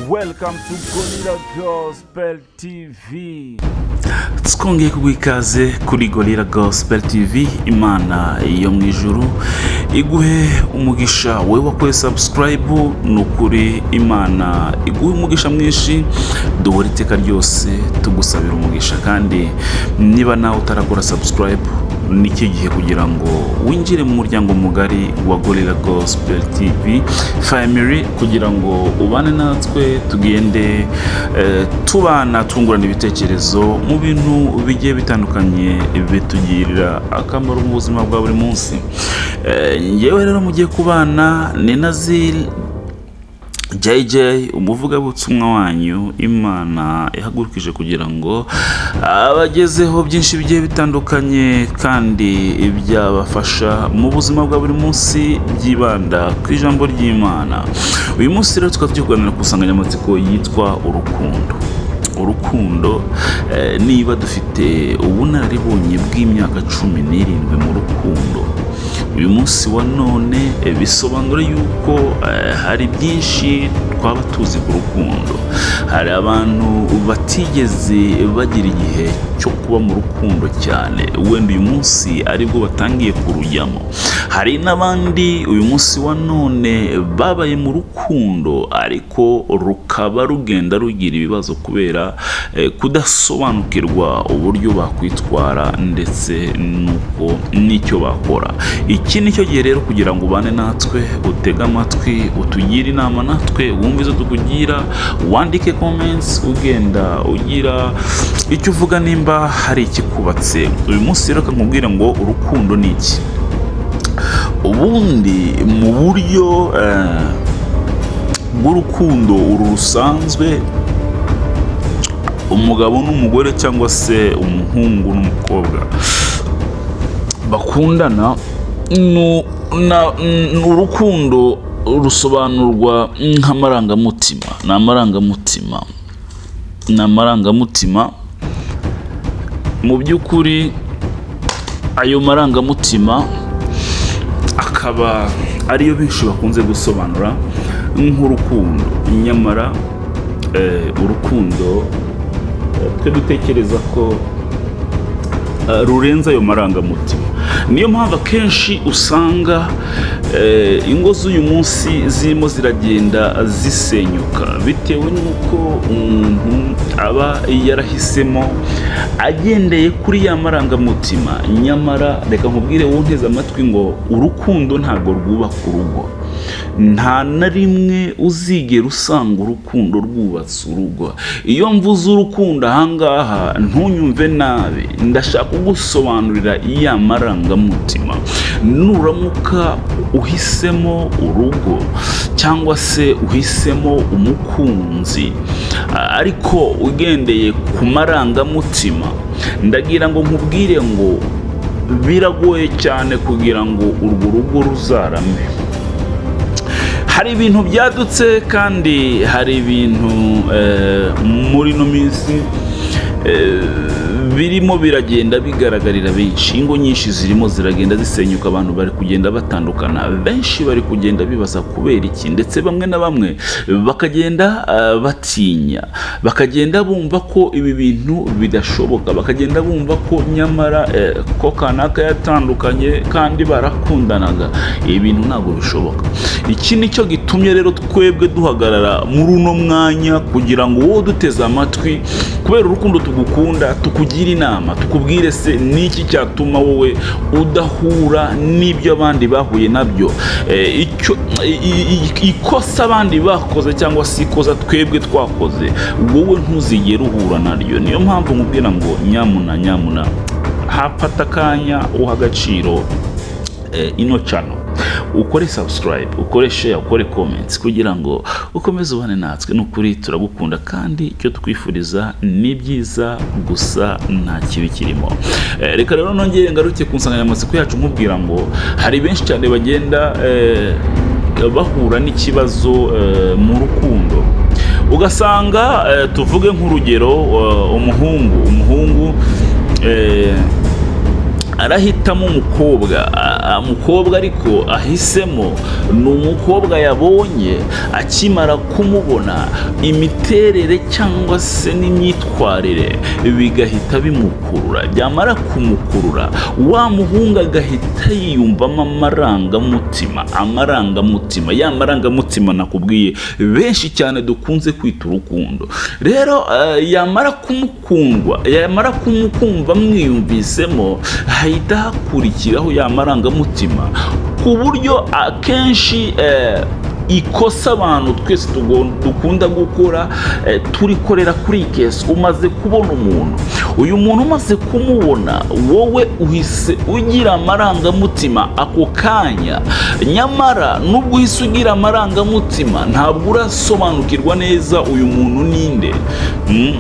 Welcome to Gorilla Gospel TV. twongeye kuguha ikaze kuri Gorilla Gospel TV. Imana yo mu ijuru iguhe umugisha, we wakoze subscribe, nukuri Imana iguhe umugisha mwinshi. Dore iteka ryose tugusabira umugisha, kandi niba nawe utarakora subscribe niki gihe kugira ngo winjire mu muryango mugari wa Gorilla Gospel TV family, kugira ngo ubane natwe tugende tubana tungurana ibitekerezo mu bintu bigiye bitandukanye bitugirira akamaro mu buzima bwa buri munsi. Ngewe rero mugiye kubana ni Nazil JJ, umuvugabutumwa wanyu Imana ihagurukije kugira ngo abagezeho byinshi bigiye bitandukanye kandi ibyabafasha mu buzima bwa buri munsi byibanda ku ijambo ry'Imana. Uyu munsi rero tukaba tugiye kuganira ku nsanganyamatsiko yitwa urukundo. Niba dufite ubunararibonye bw'imyaka 17 mu rukundo, uyu munsi wa none bisobanura yuko hari byinshi twaba tuzi ku rukundo. Hari abantu batigeze bagira igihe cyo kuba mu rukundo cyane, wenda uyu munsi aribwo batangiye kurujyamo. Hari n'abandi uyu munsi wa none babaye mu rukundo ariko rukaba rugenda rugira ibibazo kubera kudasobanukirwa uburyo bakwitwara ndetse nuko n'icyo bakora. Iki ni cyo gihe rero kugira ngo ubane natwe, utege amatwi, utugire inama, natwe wumve izo tukugira, wandike comments ugenda ugira icyo uvuga nimba hari ikikubatse. Uyu munsi rero nkubwire ngo urukundo ni iki. Ubundi mu buryo bw'urukundo uru rusanzwe, umugabo n'umugore cyangwa se umuhungu n'umukobwa bakundana, urukundo rusobanurwa nk'amarangamutima. Ni amarangamutima mu by'ukuri. Ayo marangamutima akaba ariyo benshi bakunze gusobanura nk'urukundo. Nyamara urukundo twe dutekereza ko rurenza ayo marangamutima. Niyo mpamvu akenshi usanga ingo z'uyu munsi zirimo ziragenda zisenyuka bitewe n'uko umuntu aba yarahisemo agendeye kuri ya marangamutima. Nyamara reka nkubwire wowe unteze amatwi ngo urukundo ntabwo rwubaka urugo. Nta na rimwe uzigera usanga urukundo rwubatse urugo. Iyo mvuze urukundo ahangaha ntunyumve nabi, ndashaka kugusobanurira iya marangamutima. Nuramuka uhisemo urugo cyangwa se uhisemo umukunzi ariko ugendeye ku marangamutima, ndagira ngo nkubwire ngo biragoye cyane kugira ngo urwo rugo ruzarame. Hari ibintu byadutse kandi hari ibintu muri no minsi birimo biragenda bigaragarira benshi. Ingo nyinshi zirimo ziragenda zisenyuka, abantu bari kugenda batandukana, benshi bari kugenda bibaza kubera iki, ndetse bamwe na bamwe bakagenda batinya, bakagenda bumva ko ibi bintu bidashoboka, bakagenda bumva ko nyamara ko kanaka yatandukanye kandi barakundanaga. Ibi bintu ntabwo bishoboka. Iki ni cyo gitumye rero twebwe duhagarara muri uno mwanya kugira ngo wowe duteze amatwi, kubera urukundo tugukunda, tukugira inama, tukubwire se niki cyatuma wowe udahura n'ibyo abandi bahuye nabyo. Ikosa abandi bakoze cyangwa se ikosa twebwe twakoze, wowe ntuzigere uhura naryo. Niyo mpamvu nkubwira ngo nyamuna hafata akanya uha agaciro ino channel, ukore subscribe, ukore share, ukore comments kugira ngo ukomeze ubane natwe. Nukuri turagukunda kandi icyo twifuriza ni byiza gusa nta kibi kirimo. Reka rero nongeye ngaruke ku nsanganyamatsiko yacu nkubwira ngo hari benshi cyane bagenda bahura n'ikibazo mu rukundo. Ugasanga tuvuge nk'urugero umuhungu arahitamo umukobwa ariko ahisemo ni umukobwa yabonye. Akimara kumubona, imiterere cyangwa se n'imyitwarire bigahita bimukurura. Byamara kumukurura, wa muhungu agahita yiyumvamo amarangamutima, ya marangamutima nakubwiye benshi cyane dukunze kwita urukundo. Rero yamara kumukumva mwiyumvisemo, hahita hakurikiraho ya marangamutima, ku buryo akenshi ikosa abantu twese dukunda gukora, turikorera kuri ikesi. Umaze kubona uyu muntu umaze kumubona, wowe uhise ugira amarangamutima ako kanya. Nyamara nubwo uhise ugira amarangamutima, ntabwo urasobanukirwa neza uyu muntu ninde,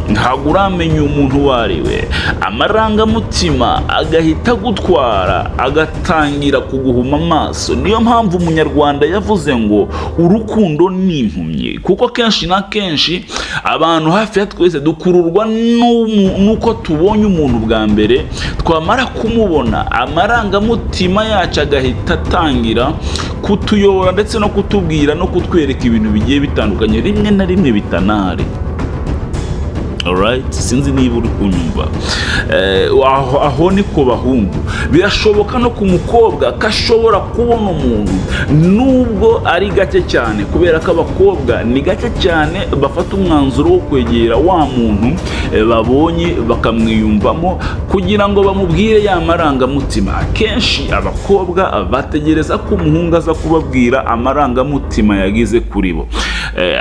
ntabwo uramenya uyu muntu uwo ari we. Amarangamutima agahita agutwara, agatangira kuguhuma amaso. Niyo mpamvu umunyarwanda yavuze ngo urukundo ni impumyi, kuko kenshi na kenshi abantu hafi ya twese dukururwa nuko tubonye umuntu bwa mbere. Twamara kumubona, amarangamutima yacu agahita atangira kutuyobora ndetse no kutubwira no kutwereka ibintu bigiye bitandukanye, rimwe na rimwe bitanahari. Alright, sinzi niba uri kunyumva. Aho ni ku bahungu. Birashoboka no ku mukobwa kashobora kubona umuntu, nubwo ari gake cyane, kubera ko abakobwa ni gake cyane bafata umwanzuro wo kwegera wa muntu babonye bakamwiyumvamo kugira ngo bamubwire ya marangamutima. Akenshi abakobwa bategereza ko umuhungu aza kubabwira amarangamutima yagize kuri bo.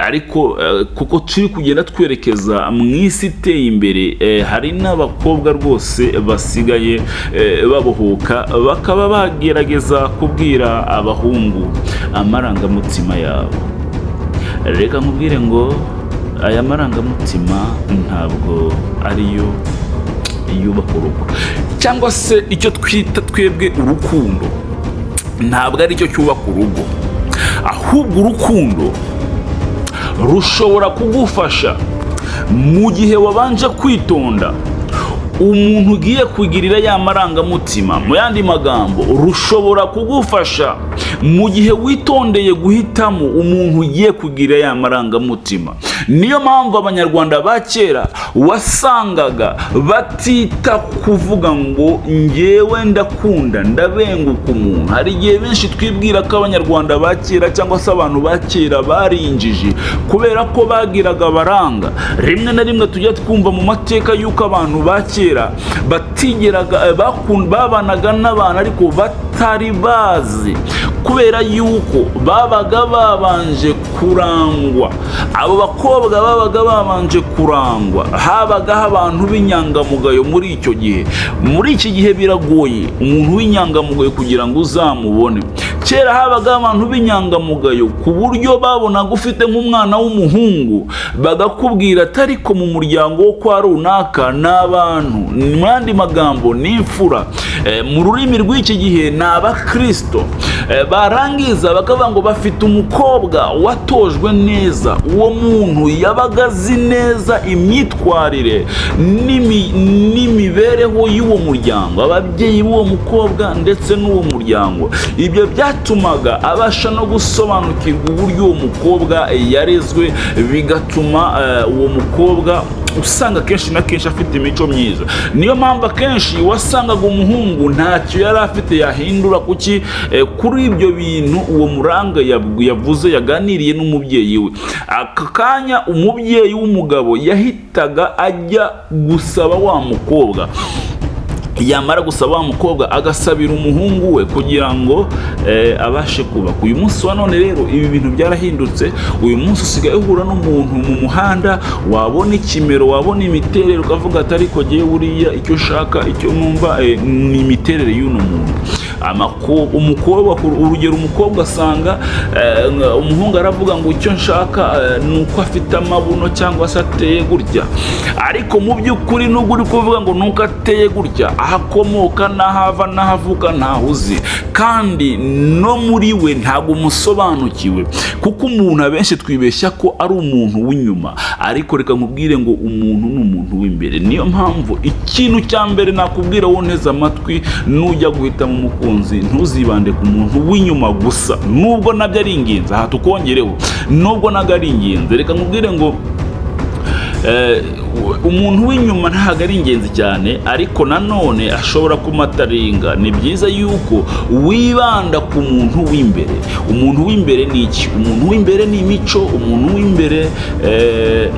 Ariko kuko turi kugenda twerekeza mu isi iteye imbere, hari n'abakobwa rwose basigaye babohoka, bakaba bagerageza kubwira abahungu amarangamutima yabo. Reka nkubwire ngo aya marangamutima ntabwo ariyo yubaka urugo, cyangwa se icyo twita twebwe urukundo ntabwo ari cyo cyubaka urugo. Ahubwo urukundo rushobora kugufasha mu gihe wabanje kwitonda umuntu ugiye kugirira ya marangamutima. Mu yandi magambo, rushobora kugufasha mu gihe witondeye guhitamo umuntu ugiye kugirira ya marangamutima. Niyo mpamvu abanyarwanda ba kera wasangaga batita kuvuga ngo ngewe ndakunda ndabenguka umuntu. Hari igihe benshi twibwira ko abanyarwanda ba kera cyangwa se abantu ba kera barinjije kubera ko bagiraga baranga. Rimwe na rimwe tujya twumva mu mateka y'uko abantu ba kera batigeraga babanaga n'abantu ariko batari bazi, kubera yuko babaga babanje kurangwa. Abo bakobwa babaga babanje kurangwa, habagaho abantu b'inyangamugayo. Muri icyo gihe, muri iki gihe biragoye umuntu w'inyangamugayo kugira ngo uzamubone. Kera habaga abantu b'inyangamugayo ku buryo babonaga ufite nk'umwana w'umuhungu bagakubwira atari ko mu muryango wo kwa runaka n'abantu, mu yandi magambo ni imfura. Mu rurimi rw'iki gihe ni abakristo. Barangiza bakavuga ngo bafite umukobwa watojwe neza. Uwo muntu yabaga azi neza imyitwarire n'imibereho y'uwo muryango, ababyeyi b'uwo mukobwa ndetse n'uwo muryango. Ibyo byatumaga abasha no gusobanukirwa uburyo uwo mukobwa yarezwe, bigatuma uwo mukobwa usanga kenshi na kenshi afite imico myiza. Niyo mpamvu akenshi wasangaga umuhungu ntacyo yari afite yahindura kuri ibyo bintu uwo muranga yavuze, yaganiriye n'umubyeyi we. Aka kanya umubyeyi w'umugabo yahitaga ajya gusaba wa mukobwa. Yamara gusaba wa mukobwa agasabira umuhungu we kugira ngo abashe kubaka. Uyu munsi wa none rero ibi bintu byarahindutse. Uyu munsi usigaye uhura n'umuntu mu muhanda, wabona ikimero, wabona imiterere, ukavuga ati ariko giye buriya icyo ushaka, icyo numva ni imiterere y'uno muntu. umukobwa, urugero umukobwa asanga umuhungu aravuga ngo icyo nshaka ni uko afite amabuno cyangwa se ateye gutya, ariko mu by'ukuri nubwo uri kuvuga ngo nuko ateye gutya, aho akomoka n'ahava n'ahavuka ntaho uzi, kandi no muri we ntabwo umusobanukiwe, kuko umuntu abenshi twibeshya ko ari umuntu w'inyuma, ariko reka nkubwire ngo umuntu ni umuntu w'imbere. Niyo mpamvu ikintu cya mbere nakubwira wowe nteze amatwi nujya guhitamo umukunzi, ntuzibande ku muntu w'inyuma gusa, nubwo nabyo ari ingenzi. Aha tukongereho nubwo nabyo ari ingenzi, reka nkubwire ngo umuntu w'inyuma ntabwo ari ingenzi cyane, ariko nanone ashobora kumataringa. Ni byiza yuko wibanda ku muntu w'imbere. Umuntu w'imbere ni iki? Umuntu w'imbere ni imico, umuntu w'imbere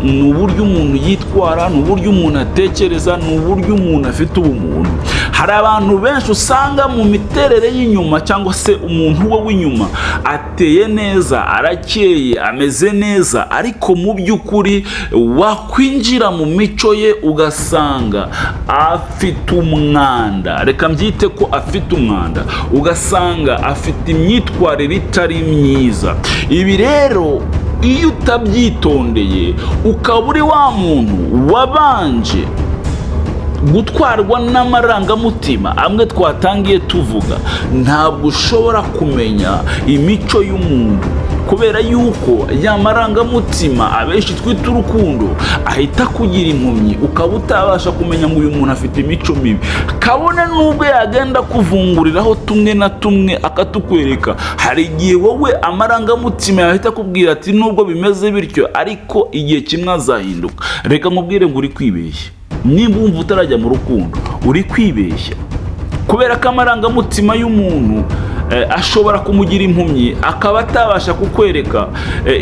ni uburyo umuntu yitwara, ni uburyo umuntu atekereza, ni uburyo umuntu afite ubumuntu. Hari abantu benshi usanga mu miterere y'inyuma cyangwa se umuntu we w'inyuma ateye neza, arakeye, ameze neza, ariko mu by'ukuri wakwinjira mu mico ye ugasanga afite umwanda. Reka mbyite ko afite umwanda, ugasanga afite imyitwarire itari myiza. Ibi rero iyo utabyitondeye ukaba uri wa muntu wabanje gutwarwa n'amarangamutima amwe twatangiye tuvuga, ntabwo ushobora kumenya imico y'umuntu, kubera yuko ya marangamutima abenshi twita urukundo ahita kugira impumyi, ukaba utabasha kumenya ngo uyu muntu afite imico mibi, kabone nubwo yagenda kuvunguriraho tumwe na tumwe akatukwereka. Hari igihe wowe amarangamutima yahita kubwira ati nubwo bimeze bityo, ariko igihe kimwe azahinduka. Reka nkubwire ngo uri kwibeshya. Nimba wumva utarajya mu rukundo, uri kwibeshya, kubera ko amarangamutima y'umuntu ashobora kumugira impumyi, akaba atabasha kukwereka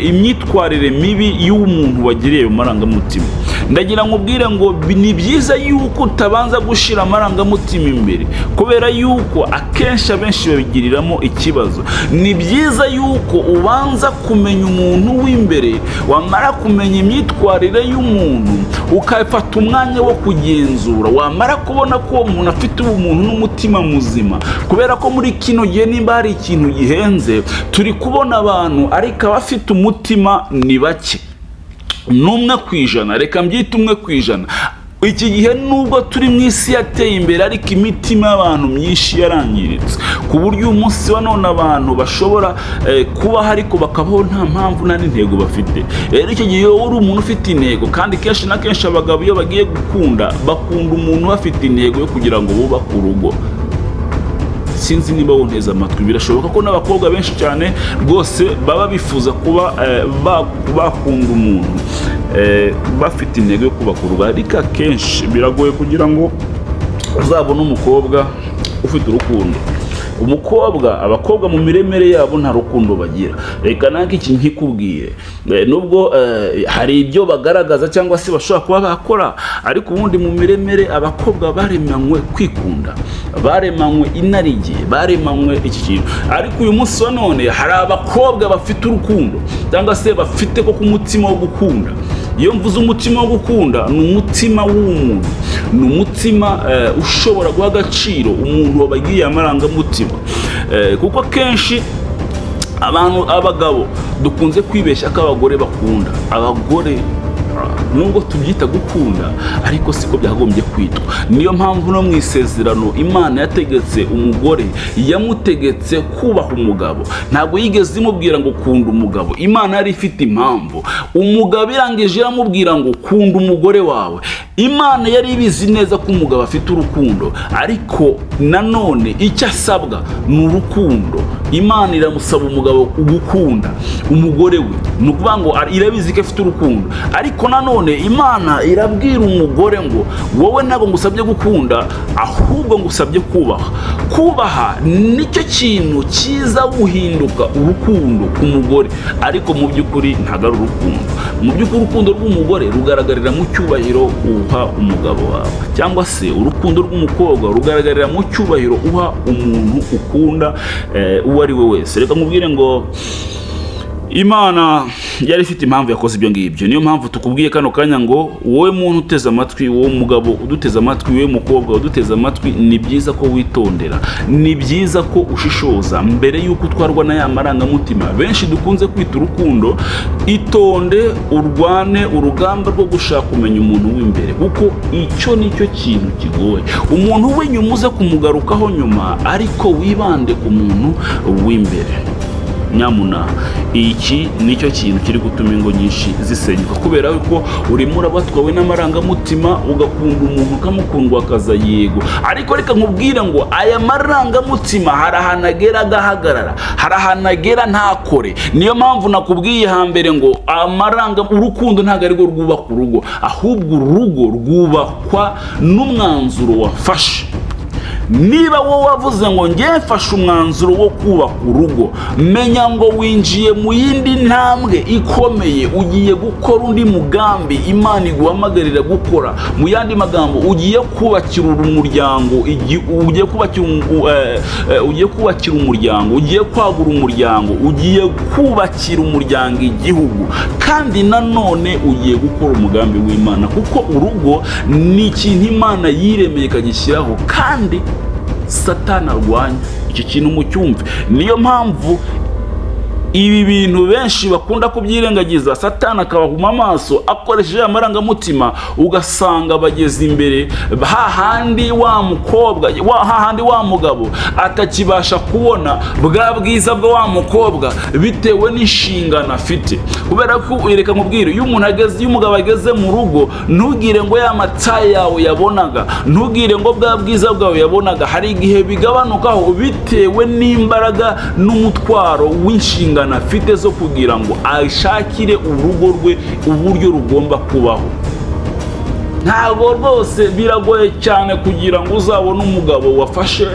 imyitwarire mibi y'umuntu wagiriye ayo marangamutima. Ndagira nkubwire ngo ni byiza yuko utabanza gushira amarangamutima imbere, kubera yuko akenshi abenshi babigiriramo ikibazo. Ni byiza yuko ubanza kumenya umuntu w'imbere, wamara kumenya imyitwarire y'umuntu ukafata umwanya wo kugenzura, wamara kubona ko uwo muntu afite ubumuntu n'umutima muzima. Kubera ko muri kino gihe nimba hari ikintu gihenze, turi kubona abantu ariko abafite umutima ni bake, n'umwe ku ijana. Reka mbyite umwe ku ijana. Iki gihe nubwo turi mu isi yateye imbere, ariko imitima y'abantu myinshi yarangiritse, ku buryo uyu munsi wa none abantu bashobora kubaho ariko bakabaho nta mpamvu nta n'intego bafite. Rero icyo gihe wowe uri umuntu ufite intego, kandi kenshi na kenshi abagabo iyo bagiye gukunda bakunda umuntu bafite intego yo kugira ngo bubake urugo. Sinzi niba wonteza amatwi, birashoboka ko n'abakobwa benshi cyane rwose baba bifuza kuba bakunda umuntu bafite intego yo kubaka urugo, ariko akenshi biragoye kugira ngo uzabone umukobwa ufite urukundo. Abakobwa mu miremere yabo nta rukundo bagira. Reka nange iki nkikubwire, nubwo hari ibyo bagaragaza cyangwa se bashobora kuba bakora, ariko ubundi mu miremere abakobwa baremanywe kwikunda, baremanywe inarijye, baremanywe iki kintu. Ariko uyu munsi wa none hari abakobwa bafite urukundo cyangwa se bafite ko umutima wo gukunda. Iyo mvuze umutima wo gukunda, ni umutima w'umuntu, ni umutima ushobora guha agaciro umuntu wabagiye amarangamutima, kuko kenshi abagabo dukunze kwibeshya ko abagore bakunda. Abagore nubwo tubyita gukunda, ariko siko byagombye kwitwa. Niyo mpamvu no mu isezerano Imana yategetse umugore, yamutegetse kubaha umugabo. Ntabwo yigeze imubwira ngo kunda umugabo. Imana yari ifite impamvu. Umugabo irangije iramubwira ngo kunda umugore wawe. Imana yari ibizi neza ko umugabo afite urukundo, ariko nanone icyo asabwa ni urukundo. Imana iramusaba umugabo gukunda umugore we, ni ukuvuga ngo irabizi ko afite urukundo, ariko nanone Imana irabwira umugore ngo wowe ntabwo ngusabye gukunda, ahubwo ngusabye kubaha. Kubaha nicyo kintu cyiza guhinduka urukundo ku mugore, ariko mu by'ukuri ntabwo ari urukundo. Mu by'ukuri urukundo rw'umugore rugaragarira mu cyubahiro uha umugabo wawe, cyangwa se urukundo rw'umukobwa rugaragarira mu cyubahiro uha umuntu ukunda uwo ari we wese. Reka mubwire ngo Imana yari ifite impamvu yakoze ibyo ngibyo. Niyo mpamvu tukubwiye kano kanya ngo wowe muntu uteze amatwi, wowe mugabo uduteze amatwi, wowe mukobwa uduteze amatwi, ni byiza ko witondera, ni byiza ko ushishoza mbere y'uko utwarwa na ya marangamutima benshi dukunze kwita urukundo. Itonde urwane urugamba rwo gushaka kumenya umuntu w'imbere, kuko icyo nicyo kintu kigoye. Umuntu w'inyuma uze kumugarukaho nyuma, ariko wibande ku muntu w'imbere. Nyamuna iki nicyo kintu kiri gutuma ingo nyinshi zisenyuka, kubera ko urimo urabatwawe n'amarangamutima, ugakunda umuntu ukamukundwa akaza yego, ariko reka nkubwire ngo aya marangamutima hari ahantu agera agahagarara, hari ahantu agera ntakore. Niyo mpamvu nakubwiye hambere ngo urukundo ntabwo ari rwo rwubaka urugo, ahubwo urugo rwubakwa n'umwanzuro wafashe. Niba wowe wavuze ngo ngiye mfashe umwanzuro wo kubaka urugo, menya ngo winjiye mu yindi ntambwe ikomeye, ugiye gukora undi mugambi Imana iguhamagarira gukora. Mu yandi magambo, ugiye kubakira umuryango, ugiye kubakira umuryango, ugiye kwagura umuryango, ugiye kubakira umuryango igihugu, kandi nanone ugiye gukora umugambi w'Imana, kuko urugo ni ikintu Imana yiremeye ikagishyiraho, kandi Satani arwanya iki kintu mu cyumve. Niyo mpamvu ibi bintu benshi bakunda kubyirengagiza, Satani akabahuma amaso akoresheje amarangamutima, ugasanga bageze imbere hahandi wa mukobwa, hahandi wa mugabo atakibasha kubona bwa bwiza bwa wa mukobwa bitewe n'inshingano afite. Kubera ko reka nkubwire, iyo umugabo ageze mu rugo, ntugire ngo ya mataye yawe yabonaga, ntugire ngo bwa bwiza bwawe yabonaga, hari igihe bigabanukaho bitewe n'imbaraga n'umutwaro w'inshingano afite zo kugira ngo ashakire urugo rwe uburyo rugomba kubaho. Ntabwo rwose biragoye cyane kugira ngo uzabone umugabo wafashe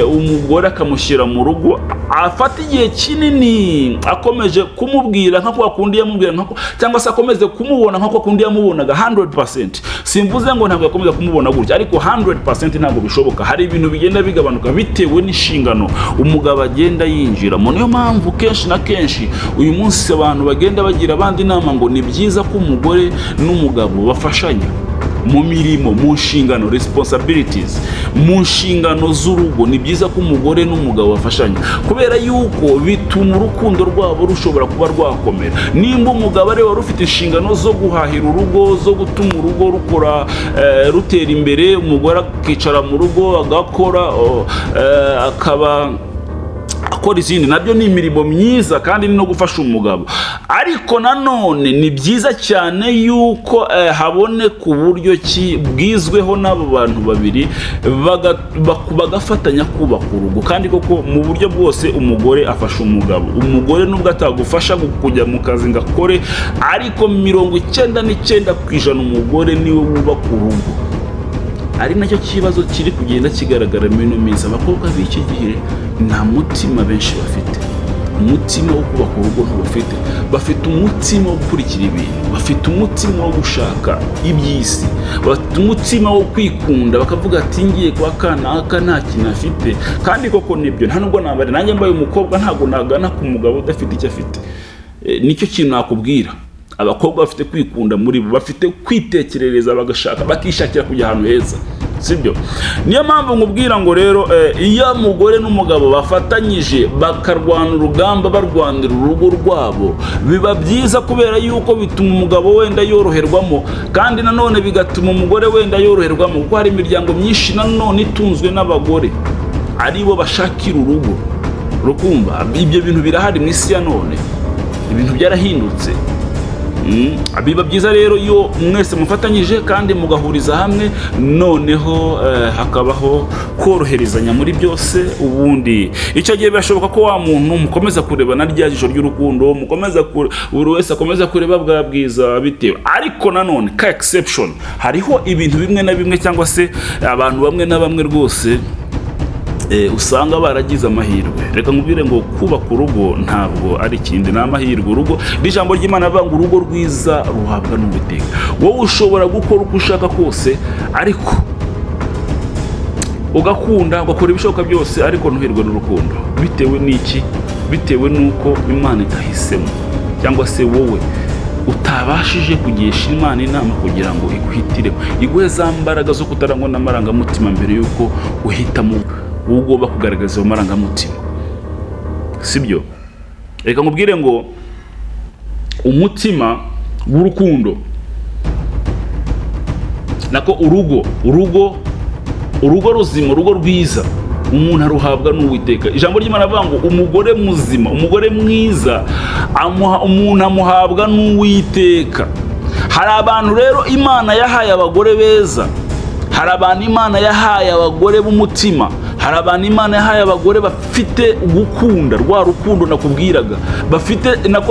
umugore akamushyira mu rugo, afata igihe kinini akomeje kumubwira nka kwa kundi yamubwira, cyangwa se akomeze kumubona nka kwa kundi yamubonaga 100%. Simvuze ngo ntabwo akomeza kumubona gutya, ariko 100% ntabwo bishoboka. Hari ibintu bigenda bigabanuka bitewe n'inshingano umugabo agenda yinjiramo. Niyo mpamvu kenshi na kenshi uyu munsi abantu bagenda bagira abandi inama ngo ni byiza ko umugore n'umugabo bafashanya mu mirimo, mu nshingano, responsibilities, mu nshingano z'urugo. Ni byiza ko umugore n'umugabo bafashanya, kubera yuko bituma urukundo rwabo rushobora kuba rwakomera. Nimba umugabo ari wari ufite inshingano zo guhahira urugo, zo gutuma urugo rukora rutera imbere, umugore akicara mu rugo agakora, akaba akora izindi, nabyo ni imirimo myiza kandi no gufasha umugabo. Ariko nanone ni byiza cyane yuko haboneka uburyo bwizweho n'abo bantu babiri bagafatanya kubaka urugo, kandi koko mu buryo bwose umugore afasha umugabo. Umugore nubwo atagufasha kujya mu kazi ngo akore, ariko 99% umugore niwe wubaka urugo. Ari nacyo kibazo kiri kugenda kigaragara muri ino minsi. Abakobwa b'iki gihe nta mutima benshi bafite, umutima wo kubaka urugo ntibafite. Bafite umutima wo gukurikira ibintu, bafite umutima wo gushaka iby'isi, bafite umutima wo kwikunda, bakavuga ati ngiye kwa kanaka nta kintu afite. Kandi koko nibyo, nta nubwo nabare nanjye mbaye umukobwa ntabwo nagana ku mugabo udafite icyo afite. Nicyo kintu nakubwira. Abakobwa bafite kwikunda muri bo, bafite kwitekerereza, bagashaka, bakishakira kujya ahantu heza, sibyo? Niyo mpamvu nkubwira ngo rero iyo umugore n'umugabo bafatanyije bakarwana urugamba, barwanira urugo rwabo, biba byiza, kubera yuko bituma umugabo wenda yoroherwamo, kandi nanone bigatuma umugore wenda yoroherwamo, kuko hari imiryango myinshi nanone itunzwe n'abagore aribo bashakira urugo. Rukumva ibyo bintu birahari mu isi ya none, ibintu byarahindutse. Biba byiza rero iyo mwese mufatanyije kandi mugahuriza hamwe, noneho hakabaho koroherezanya muri byose. Ubundi icyo gihe birashoboka ko wa muntu mukomeza kureba na rya jisho ry'urukundo, buri wese akomeza kureba bwa bwiza bitewe. Ariko nanone ka exception, hariho ibintu bimwe na bimwe, cyangwa se abantu bamwe na bamwe rwose usanga baragize amahirwe. Reka nkubwire ngo kubaka urugo ntabwo ari ikindi, ni amahirwe. Urugo n'ijambo ry'Imana avuga ngo urugo rwiza ruhabwa n'Uwiteka. Wowe ushobora gukora uko ushaka kose, ariko ugakunda, ugakora ibishoboka byose, ariko ntuhirwe n'urukundo. Bitewe n'iki? bitewe n'uko imana itahisemo, cyangwa se wowe utabashije kugisha imana inama kugira ngo iguhitiremo, iguhe za mbaraga zo kutarangwa n'amarangamutima mbere y'uko uhitamo uwo ugomba kugaragaza ayo marangamutima. Sibyo? Reka nkubwire ngo umutima w'urukundo, nako urugo ruzima, urugo rwiza, umuntu aruhabwa n'Uwiteka. Ijambo ry'Imana avuga ngo umugore muzima, umugore mwiza, umuntu amuhabwa n'Uwiteka. Hari abantu rero Imana yahaye abagore beza, hari abantu Imana yahaye abagore b'umutima, hari abantu Imana yahaye abagore bafite gukunda, rwa rukundo nakubwiraga,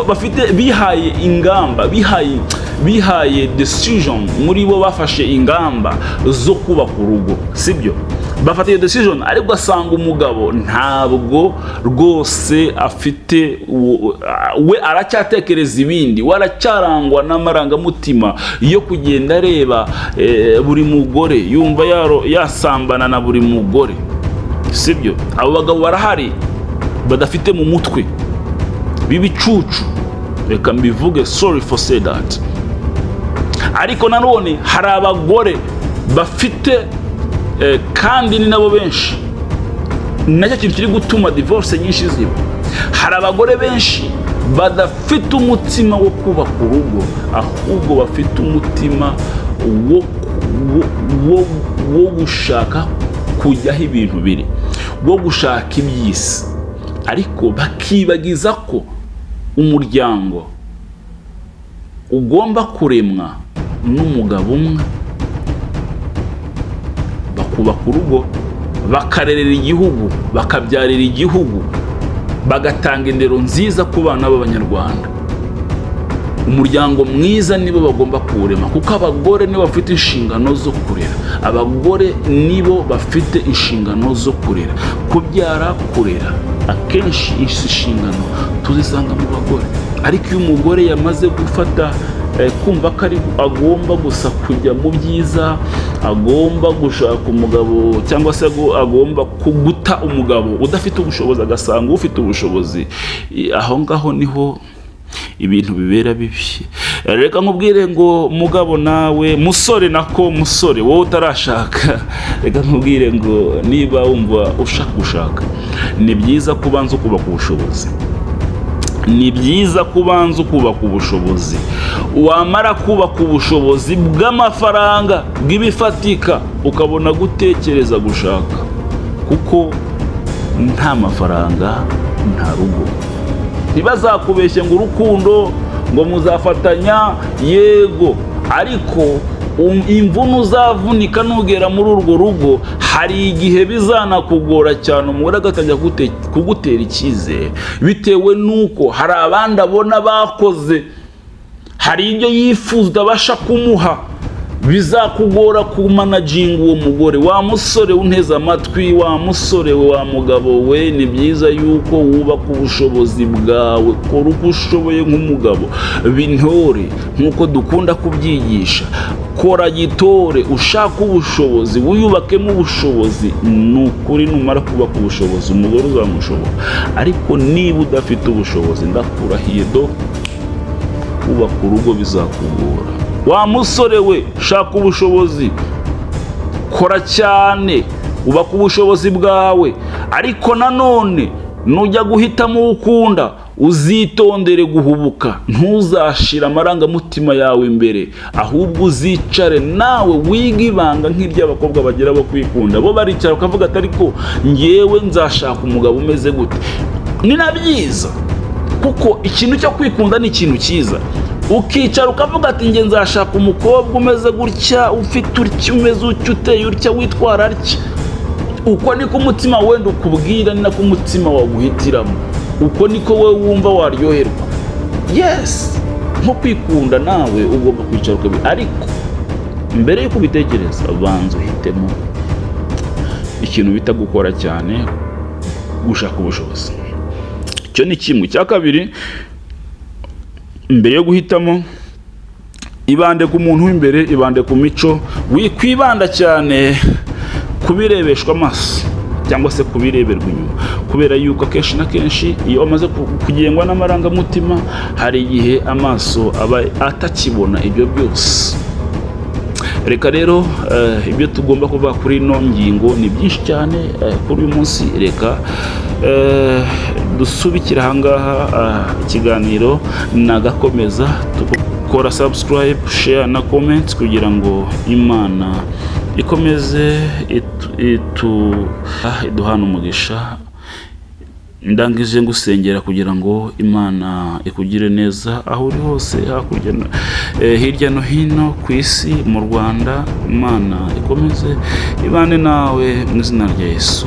bafite bihaye ingamba, bihaye decision, muri bo bafashe ingamba zo kubaka urugo. Sibyo? Bafata iyo decision, ariko asanga umugabo ntabwo rwose afite, we aracyatekereza ibindi, we aracyarangwa n'amarangamutima yo kugenda areba buri mugore, yumva yasambana na buri mugore. Sibyo? Abo bagabo barahari badafite mu mutwe bibicucu, reka mbivuge, sorry for say that. Ariko nanone hari abagore bafite kandi ni nabo benshi, nacyo kintu kiri gutuma divorce nyinshi ziba. Hari abagore benshi badafite umutima wo kubaka urugo, ahubwo bafite umutima wo gushaka kujyaho ibintu biri, wo gushaka iby'isi, ariko bakibagiza ko umuryango ugomba kuremwa n'umugabo umwe, bakubaka urugo, bakarerera igihugu, bakabyarira igihugu, bagatanga indero nziza ku bana b'Abanyarwanda. Umuryango mwiza nibo bagomba kuwurema, kuko abagore nibo bafite inshingano zo kurera, abagore nibo bafite inshingano zo kurera, kubyara, kurera. Akenshi inshingano tuzisanga mu bagore, ariko iyo umugore yamaze gufata kumva ko agomba gusa kujya mu byiza, agomba gushaka umugabo, cyangwa se agomba kuguta umugabo udafite ubushobozi, agasanga ufite ubushobozi, aho ngaho niho ibintu bibera bibi. Reka nkubwire ngo mugabo nawe, musore wowe utarashaka, reka nkubwire ngo niba wumva ushaka gushaka, ni byiza kubanza kubaka ubushobozi. Ni byiza kubanza kubaka ubushobozi. Wamara kubaka ubushobozi bw'amafaranga, bw'ibifatika, ukabona gutekereza gushaka, kuko nta mafaranga nta rugo. Ntibazakubeshye ngo urukundo ngo muzafatanya, yego, ariko imvune uzavunika nugera muri urwo rugo, hari igihe bizanakugora cyane, umugore agatangira kugutera icyizere, bitewe n'uko hari abandi abona bakoze, hari ibyo yifuza utabasha kumuha, bizakugora kumanaginga uwo mugore. Wa musore unteze amatwi, wa musore we, wa mugabo we, ni byiza yuko wubaka ubushobozi bwawe, kora uko ushoboye nk'umugabo, bintore nk'uko dukunda kubyigisha, kora gitore, ushaka ubushobozi, wiyubakemo ubushobozi. Ni ukuri numara kubaka ubushobozi umugore uzamushobora, ariko niba udafite ubushobozi, ndakurahiye kubaka urugo bizakugora. Wa musore we, shaka ubushobozi, kora cyane, ubaka ubushobozi bwawe, ariko nanone nujya guhitamo ukunda, uzitondere guhubuka, ntuzashira amarangamutima yawe imbere, ahubwo uzicare nawe wiga ibanga nk'iry'abakobwa bagira bo kwikunda. Bo baricara bakavuga ati ariko ngewe nzashaka umugabo umeze gute. Ni na byiza, kuko ikintu cyo kwikunda ni ikintu cyiza. Ukicara ukavuga ati nge nzashaka umukobwa umeze gutya, ufite utya, umeze utya, uteye utya, witwara atya. Uko niko umutima wenda ukubwira, ni nako umutima waguhitiramo, uko niko we wumva waryoherwa. Yes, nko kwikunda nawe ugomba kwicara ukabira, ariko mbere yuko ubitekereza banza uhitemo ikintu bita gukora cyane, gushaka ubushobozi. Icyo ni kimwe. Cya kabiri, mbere yo guhitamo, ibande ku muntu w'imbere, ibande ku mico, wikwibanda cyane kubirebeshwa amaso cyangwa se kubireberwa inyuma, kubera yuko akenshi na kenshi iyo wamaze kugengwa n'amarangamutima hari igihe amaso aba atakibona ibyo byose. Reka rero ibyo tugomba kuvuga kuri ino ngingo ni byinshi cyane kuri uyu munsi. Reka dusubikira ahangaha ikiganiro nagakomeza, tukora subscribe, share na comment kugira ngo Imana ikomeze iduhana umugisha. Ndangije ngusengera kugira ngo Imana ikugire neza aho uri hose, hakurya hirya no hino ku isi, mu Rwanda. Imana ikomeze ibane nawe mu izina rya Yesu.